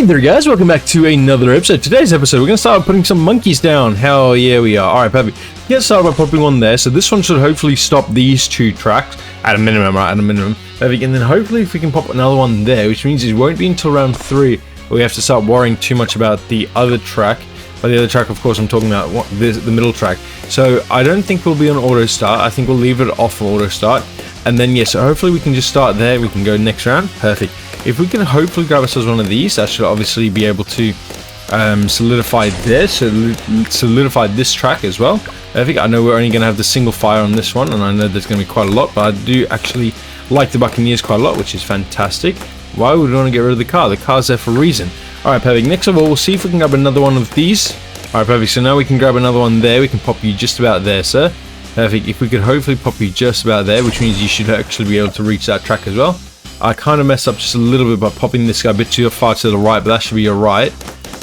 Hey there guys, welcome back to another episode. Today's episode, we're going to start putting some monkeys down. Hell yeah we are. Alright, perfect. Get started by popping one there. So this one should hopefully stop these two tracks. At a minimum, right? At a minimum. Perfect. And then hopefully if we can pop another one there, which means it won't be until round 3 where we have to start worrying too much about the other track. By the other track, of course, I'm talking about the middle track. So I don't think we'll be on auto start. I think we'll leave it off auto start. And then, yeah, so hopefully we can just start there. We can go next round. Perfect. If we can hopefully grab ourselves one of these, that should obviously be able to solidify this, solidify this track as well. Perfect. I know we're only going to have the single fire on this one, and I know there's going to be quite a lot, but I do actually like the Buccaneers quite a lot, which is fantastic. Why would we want to get rid of the car? The car's there for a reason. Alright, perfect. Next of all, we'll see if we can grab another one of these. Alright, perfect. So now we can grab another one there. We can pop you just about there, sir. Perfect. If we could hopefully pop you just about there, which means you should actually be able to reach that track as well. I kind of messed up just a little bit by popping this guy a bit too far to the right, but that should be alright.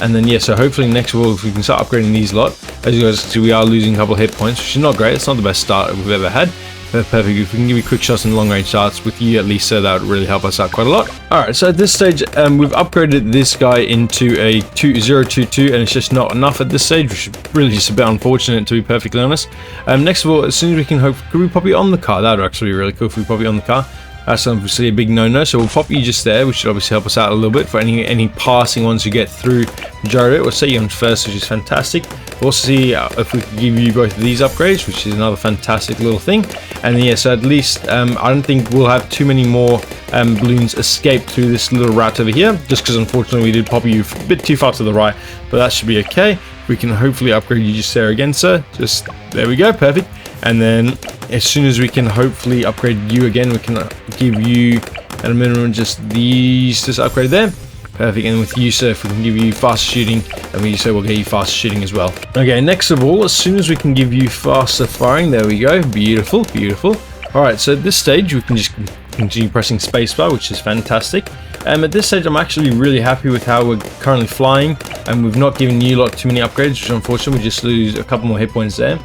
And then, yeah, so hopefully next of all, if we can start upgrading these lot. As you guys can see, we are losing a couple of hit points, which is not great. It's not the best start we've ever had. Perfect. If we can give you quick shots and long range shots with you at least, so that would really help us out quite a lot. Alright, so at this stage, we've upgraded this guy into a 022, and it's just not enough at this stage, which is really just a bit unfortunate, to be perfectly honest. Next of all, as soon as we can could we pop you on the car? That would actually be really cool if we pop you on the car. That's obviously a big no-no, so we'll pop you just there, which should obviously help us out a little bit for any passing ones you get through majority of it. We'll set you on first, which is fantastic. We'll see if we can give you both of these upgrades, which is another fantastic little thing. And yeah, so at least I don't think we'll have too many more balloons escape through this little route over here, just because unfortunately we did pop you a bit too far to the right, but that should be okay. We can hopefully upgrade you just there again, sir. Just there we go, perfect. And then as soon as we can hopefully upgrade you again, we can give you at a minimum just these, just upgrade there. Perfect. And with you, sir, if we can give you fast shooting, and we say we'll get you fast shooting as well. Okay, next of all, as soon as we can give you faster firing, there we go. Beautiful, beautiful. Alright, so at this stage we can just continue pressing spacebar, which is fantastic. At this stage I'm actually really happy with how we're currently flying, and we've not given you lot too many upgrades, which unfortunately we just lose a couple more hit points there.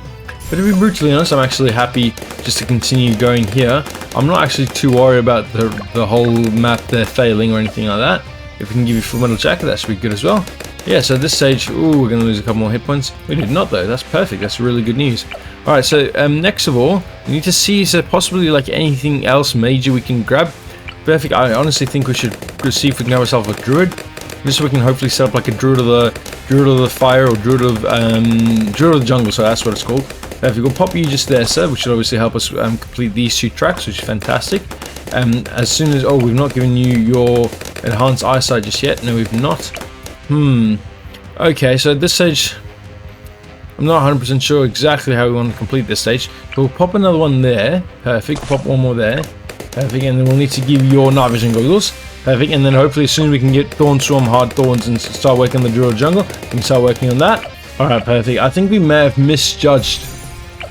But to be brutally honest, I'm actually happy just to continue going here. I'm not actually too worried about the whole map there failing or anything like that. If we can give you full metal jacket, that should be good as well. Yeah, so at this stage, ooh, we're going to lose a couple more hit points. We did not though, that's perfect, that's really good news. Alright, so next of all, we need to see is there possibly like anything else major we can grab. Perfect, I honestly think we should see if we can have ourselves a druid. Just so we can hopefully set up like a druid of the fire, or druid of the jungle, so that's what it's called. If we will pop you just there, sir, which should obviously help us complete these two tracks, which is fantastic. As soon as, oh, we've not given you your enhanced eyesight just yet. No, we've not. Okay, so at this stage, I'm not 100% sure exactly how we want to complete this stage. But we'll pop another one there. Perfect. Pop one more there. Perfect. And then we'll need to give you your night vision goggles. Perfect. And then hopefully as soon as we can get Thorn Swarm, Hard Thorns, and start working on the Druid Jungle, we can start working on that. Alright, perfect. I think we may have misjudged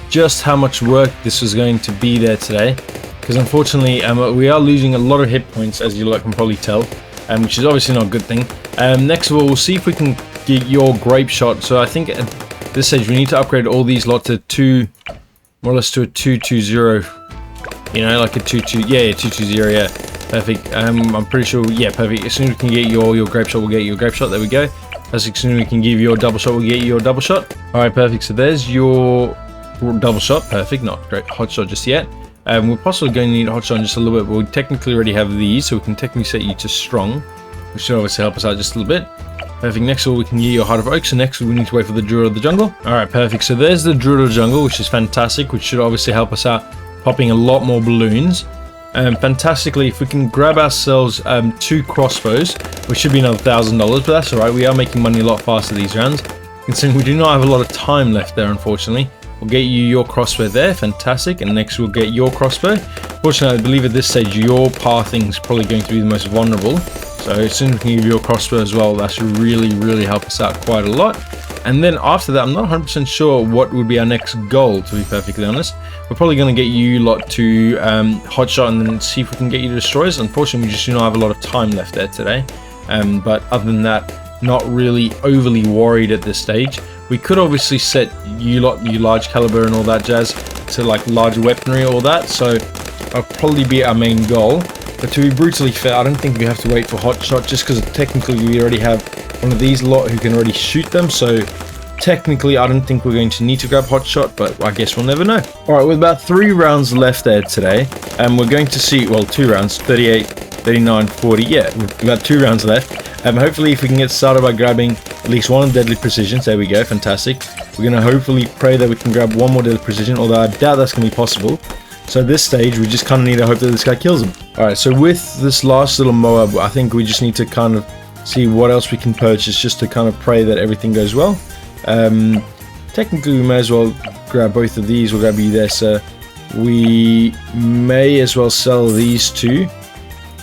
just how much work this was going to be there today, because unfortunately we are losing a lot of hit points, as you can probably tell, which is obviously not a good thing. Next of all, we'll see if we can get your grape shot. So I think at this stage we need to upgrade all these lot to more or less to a 220, you know, like a 22, yeah, 220, yeah, perfect. I'm pretty sure, yeah, perfect. As soon as we can get your grape shot, we'll get your grape shot. There we go. As soon as we can give you your double shot, we'll get you your double shot. Alright, perfect. So there's your double shot. Perfect. Not great hot shot just yet. We're possibly going to need a hot shot in just a little bit, but we technically already have these, so we can technically set you to strong, which should obviously help us out just a little bit. Perfect. Next of all, we can get your Heart of Oak, so next we need to wait for the Druid of the Jungle. Alright, perfect. So there's the Druid of the Jungle, which is fantastic, which should obviously help us out popping a lot more balloons. Fantastically, if we can grab ourselves 2 crossbows, which should be another $1,000, but that's alright, we are making money a lot faster these rounds. Considering we do not have a lot of time left there, unfortunately. We'll get you your crossbow there, fantastic, and next we'll get your crossbow. Fortunately, I believe at this stage your pathing is probably going to be the most vulnerable. So as soon as we can give you your crossbow as well, that should really help us out quite a lot. And then after that, I'm not 100% sure what would be our next goal, to be perfectly honest. We're probably going to get you lot to hotshot and then see if we can get you to destroyers. Unfortunately, we just do not have a lot of time left there today. But other than that, not really overly worried at this stage. We could obviously set you lot, you large caliber and all that jazz, to like large weaponry, all that. So that'll probably be our main goal. But to be brutally fair, I don't think we have to wait for hot shot, just because technically we already have one of these lot who can already shoot them. So technically I don't think we're going to need to grab hot shot, but I guess we'll never know. Alright, with about 3 rounds left there today, and we're going to see, well, 2 rounds, 38, 39, 40, yeah, we've got 2 rounds left. Hopefully if we can get started by grabbing at least one deadly precisions, there we go, fantastic. We're going to hopefully pray that we can grab one more deadly precision, although I doubt that's going to be possible. So at this stage, we just kind of need to hope that this guy kills him. Alright, so with this last little moab, I think we just need to kind of see what else we can purchase, just to kind of pray that everything goes well. Technically we may as well grab both of these. We'll grab you there, sir. We may as well sell these two.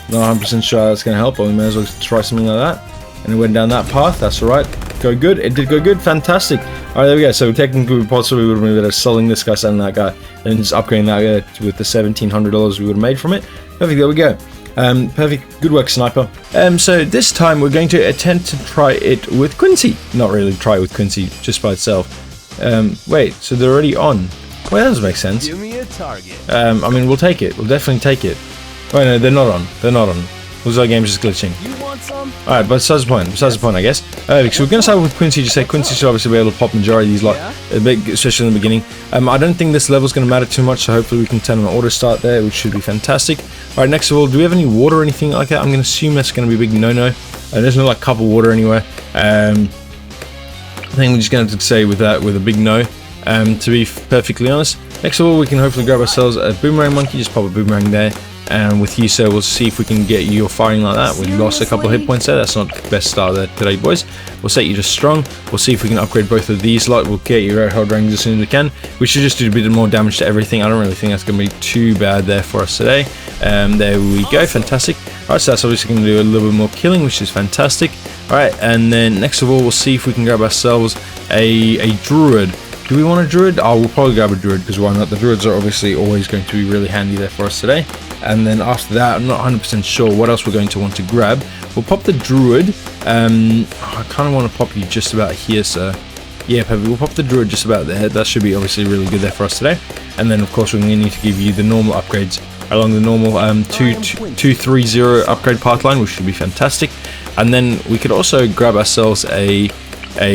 Not 100% sure that's going to help, but we may as well try something like that. And it went down that path. That's alright. Go good. It did go good. Fantastic. Alright, there we go. So technically we possibly would have been better selling this guy, selling that guy, and just upgrading that guy with the $1,700 we would have made from it. Perfect. There we go. Perfect. Good work, sniper. So this time we're going to attempt to try it with Quincy. Not really try it with Quincy, just by itself. Wait, so they're already on. Well, that doesn't make sense. Give me a target. I mean, we'll take it. We'll definitely take it. Oh no, they're not on. They're not on. Looks like game's just glitching. You want some? Alright, but besides the point. Besides the point, I guess. So we're going to start with Quincy. Just say Quincy should obviously be able to pop majority of these lot, a bit, especially in the beginning. I don't think this level's going to matter too much, so hopefully we can turn on auto start there, which should be fantastic. Alright, next of all, do we have any water or anything like that? I'm going to assume that's going to be a big no-no. There's no like cup of water anywhere. I think we're just going to say with that, with a big no. To be perfectly honest. Next of all, we can hopefully grab ourselves a boomerang monkey. Just pop a boomerang there. And with you, sir, we'll see if we can get you firing like that. We lost a couple of hit points there. That's not the best start there today, boys. We'll set you just strong. We'll see if we can upgrade both of these lot. We'll get you red held rings as soon as we can. We should just do a bit more damage to everything. I don't really think that's going to be too bad there for us today. There we go. Fantastic. Alright, so that's obviously going to do a little bit more killing, which is fantastic. Alright, and then next of all, we'll see if we can grab ourselves a druid. Do we want a druid? Oh, we'll probably grab a druid, because why not? The druids are obviously always going to be really handy there for us today. And then after that, I'm not 100% sure what else we're going to want to grab. We'll pop the druid. I kind of want to pop you just about here, sir. Yeah, perfect. We'll pop the druid just about there. That should be obviously really good there for us today. And then, of course, we're going to need to give you the normal upgrades along the normal 230 upgrade path line, which should be fantastic. And then we could also grab ourselves a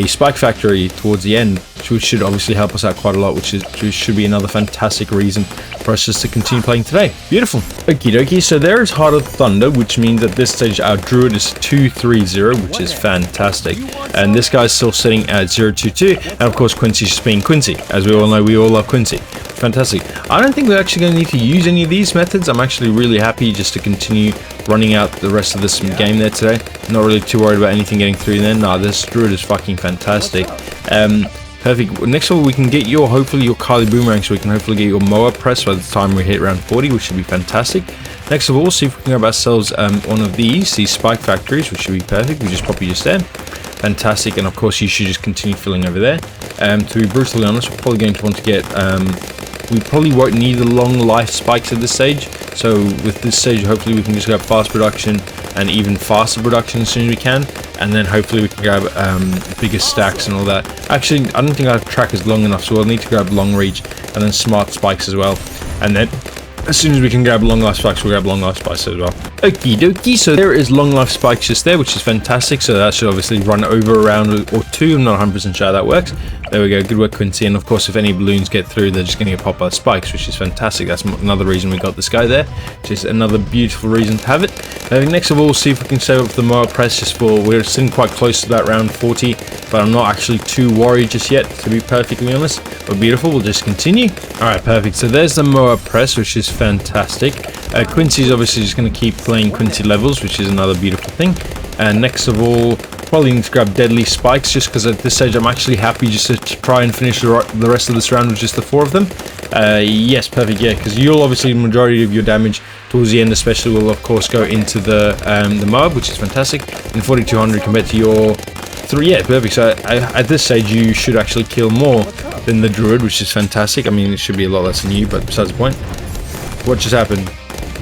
spike factory towards the end, which should obviously help us out quite a lot, which should be another fantastic reason for us just to continue playing today. Beautiful. Okie dokie, so there is Heart of Thunder, which means at this stage our druid is 230, which is fantastic. And this guy's still sitting at 022, and of course Quincy's just being Quincy. As we all know, we all love Quincy. Fantastic. I don't think we're actually going to need to use any of these methods. I'm actually really happy just to continue running out the rest of this game there today. Not really too worried about anything getting through there. Nah, this druid is fucking fantastic. Perfect. Next of all, we can get your, hopefully your Kali boomerang, so we can hopefully get your moab press by the time we hit round 40, which should be fantastic. Next of all, see if we can grab ourselves one of these spike factories, which should be perfect. We just pop you just there. Fantastic. And of course, you should just continue filling over there. To be brutally honest, we're probably going to want to get we probably won't need the long life spikes at this stage, so with this stage hopefully we can just grab fast production and even faster production as soon as we can, and then hopefully we can grab bigger stacks and all that. Actually, I don't think our track is long enough, so we'll need to grab long reach and then smart spikes as well, and then as soon as we can grab long life spikes, we'll grab long life spikes as well. Okie dokie, so there is long life spikes just there, which is fantastic. So that should obviously run over a round or two. I'm not 100% sure how that works. There we go, good work, Quincy. And of course, if any balloons get through, they're just going to get popped by spikes, which is fantastic. That's another reason we got this guy there, which is another beautiful reason to have it. Next of all, see if we can save up the mower press just for, we're sitting quite close to that round 40, but I'm not actually too worried just yet, to be perfectly honest. But beautiful, we'll just continue. Alright, perfect. So there's the mower press, which is fantastic. Quincy's obviously just going to keep playing Quincy levels, which is another beautiful thing. And next of all, probably need to grab deadly spikes, just because at this stage I'm actually happy just to try and finish the rest of this round with just the 4 of them. Yes, perfect, yeah, because you'll obviously, the majority of your damage towards the end especially will of course go into the mob, which is fantastic, and 4200 compared to your 3, yeah, perfect. So at this stage you should actually kill more than the druid, which is fantastic. I mean, it should be a lot less than you, but besides the point. What just happened?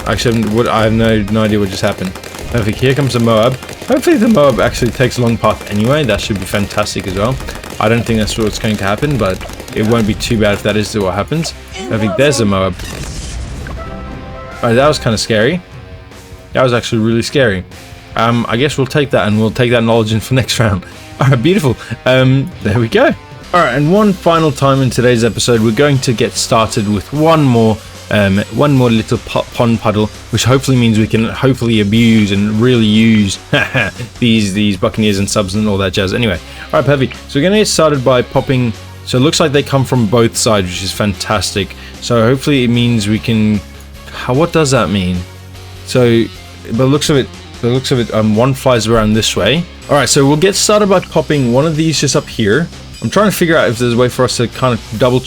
Actually, I have no idea what just happened. Perfect, here comes the moab. Hopefully the moab actually takes a long path anyway. That should be fantastic as well. I don't think that's what's going to happen, but it won't be too bad if that is what happens. Perfect, there's the moab. Alright, that was kind of scary. That was actually really scary. I guess we'll take that, and we'll take that knowledge in for next round. Alright, beautiful. There we go. Alright, and one final time in today's episode, we're going to get started with one more little pond puddle, which hopefully means we can hopefully abuse and really use these buccaneers and subs and all that jazz. Anyway, alright, perfect. So we're going to get started by popping. So it looks like they come from both sides, which is fantastic. So hopefully it means we can... what does that mean? So, by the looks of it, one flies around this way. Alright, so we'll get started by popping one of these just up here. I'm trying to figure out if there's a way for us to kind of double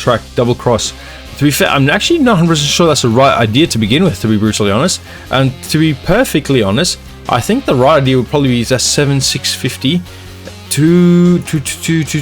cross. To be fair, I'm actually not 100% sure that's the right idea to begin with, to be brutally honest. And to be perfectly honest, I think the right idea would probably be that 7,650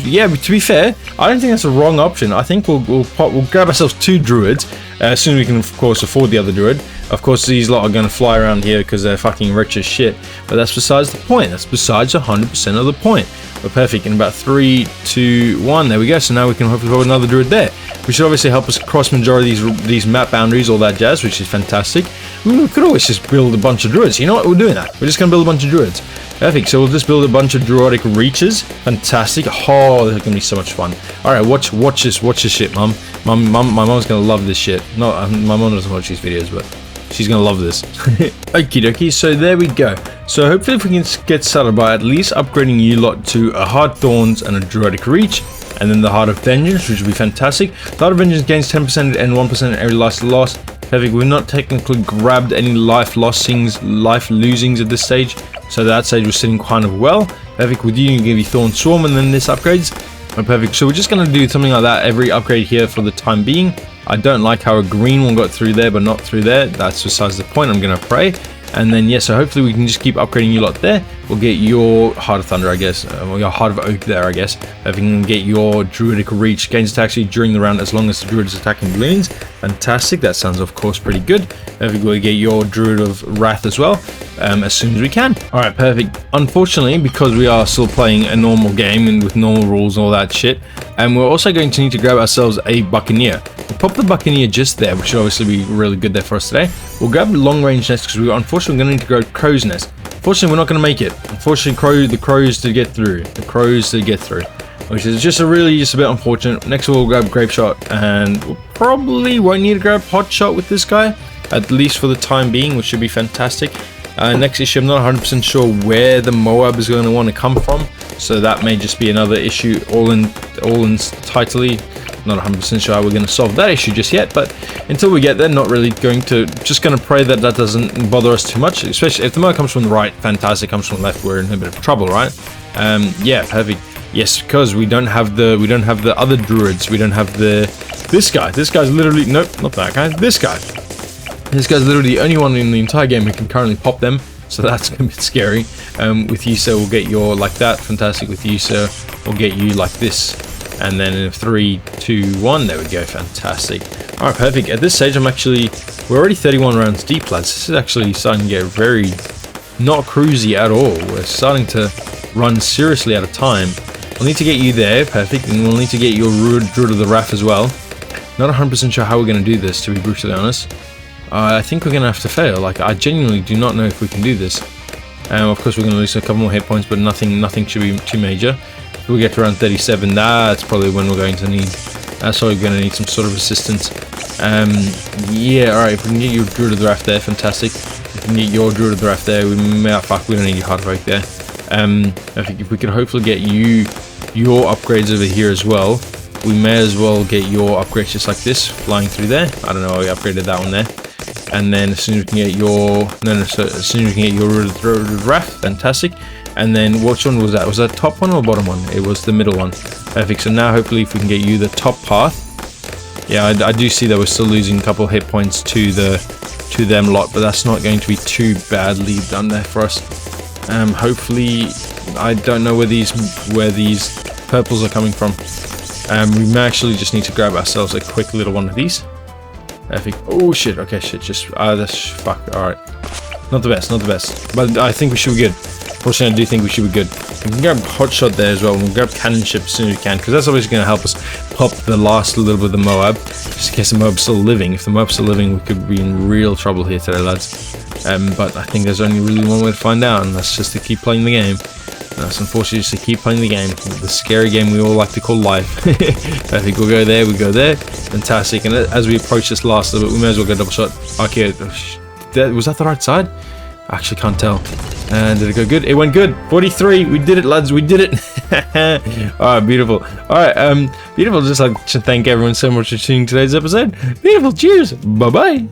yeah, but to be fair, I don't think that's a wrong option. I think we'll grab ourselves 2 druids as soon as we can, of course, afford the other druid. Of course, these lot are going to fly around here because they're fucking rich as shit, but that's besides the point. That's besides 100% of the point. We're perfect. In about 3, 2, 1, there we go. So now we can hopefully put another druid there, which should obviously help us cross majority of these map boundaries, all that jazz, which is fantastic. We could always just build a bunch of druids. You know what? We're doing that. We're just going to build a bunch of druids. Perfect. So we'll just build a bunch of druidic reaches. Fantastic. Oh, this is going to be so much fun. All right, watch this shit, mum. My mom's going to love this shit. No, my mom doesn't watch these videos, but she's going to love this. Okie dokie. So there we go. So hopefully if we can get started by at least upgrading you lot to a Heart Thorns and a Druidic Reach, and then the Heart of Vengeance, which would be fantastic. The Heart of Vengeance gains 10% and 1% every life loss. Perfect. We've not technically grabbed any life losings at this stage, so that stage was sitting kind of well. Perfect. With you, you can give you Thorn Swarm, and then this upgrades. Oh, perfect. So we're just going to do something like that every upgrade here for the time being. I don't like how a green one got through there, but not through there. That's besides the point. I'm going to pray. And then, yeah, so hopefully we can just keep upgrading you lot there. We'll get your Heart of Thunder, I guess. Or your Heart of Oak there, I guess. If we can get your Druidic Reach. Gains attack speed during the round as long as the Druid is attacking Bloons. Fantastic. That sounds, of course, pretty good. If we go get your Druid of Wrath as well, as soon as we can. Alright, perfect. Unfortunately, because we are still playing a normal game and with normal rules and all that shit, and we're also going to need to grab ourselves a Buccaneer. We'll pop the Buccaneer just there, which should obviously be really good there for us today. We'll grab Long Range Nest because we're unfortunately going to need to go Crow's Nest. Unfortunately, we're not going to make it. Unfortunately, the crows to get through. Which is just a bit unfortunate. Next we'll grab Grape Shot, and we'll probably won't need to grab Hot Shot with this guy, at least for the time being, which should be fantastic. Next issue, I'm not 100% sure where the Moab is going to want to come from, so that may just be another issue all in tightly. Not 100% sure how we're going to solve that issue just yet, but until we get there, not really going to, just going to pray that that doesn't bother us too much, especially if the Moab comes from the right, fantastic, comes from the left, we're in a bit of trouble, right? Yeah, perfect. Yes, because we don't have the other druids, we don't have this guy's literally, nope, not that guy, this guy's literally the only one in the entire game who can currently pop them, so that's a bit scary. With you, so we'll get your like that, fantastic. With you, so we'll get you like this, and then in 3, 2, 1, there we go, fantastic. Alright, perfect. At this stage, we're already 31 rounds deep, lads. This is actually starting to get very not cruisy at all. We're starting to run seriously out of time. We'll need to get you there, perfect, and we'll need to get your Druid of the Wrath as well. Not 100% sure how we're going to do this, to be brutally honest. I think we're going to have to fail. Like, I genuinely do not know if we can do this. Of course, we're going to lose a couple more hit points, but nothing should be too major. If we get to around 37, that's probably when we're going to need... That's probably going to need some sort of assistance. Yeah, alright, if we can get your Druid of the Wrath there, fantastic. If we can get your Druid of the Wrath there, we don't need your Heart of Oak there. I think if we could hopefully get your upgrades over here as well, we may as well get your upgrades just like this, flying through there. I don't know why we upgraded that one there. And then as soon as we can get your... as soon as we can get your Druid of Wrath, fantastic. And then which one was that? Was that top one or bottom one? It was the middle one. Perfect. So now hopefully if we can get you the top path. Yeah, I do see that we're still losing a couple of hit points to them lot, but that's not going to be too badly done there for us. Hopefully, I don't know where these purples are coming from. We may actually just need to grab ourselves a quick little one of these. Perfect. Oh shit, okay, shit, just, that's, fuck, alright. Not the best, but I think we should be good. Fortunately, I do think we should be good. We can grab hotshot there as well, and we'll grab cannon ship as soon as we can, because that's obviously going to help us pop the last little bit of the Moab, just in case the Moab's still living. If the Moab's still living, we could be in real trouble here today, lads. But I think there's only really one way to find out, and that's just to keep playing the game. And that's unfortunately just to keep playing the game, the scary game we all like to call life. I think we'll go there, we go there, fantastic. And as we approach this last little bit, we may as well go double shot. Okay, was that the right side? I actually can't tell. And did it go good? It went good. 43. We did it, lads. We did it. All right, beautiful. All right, beautiful. Just like to thank everyone so much for tuning today's episode. Beautiful. Cheers. Bye bye.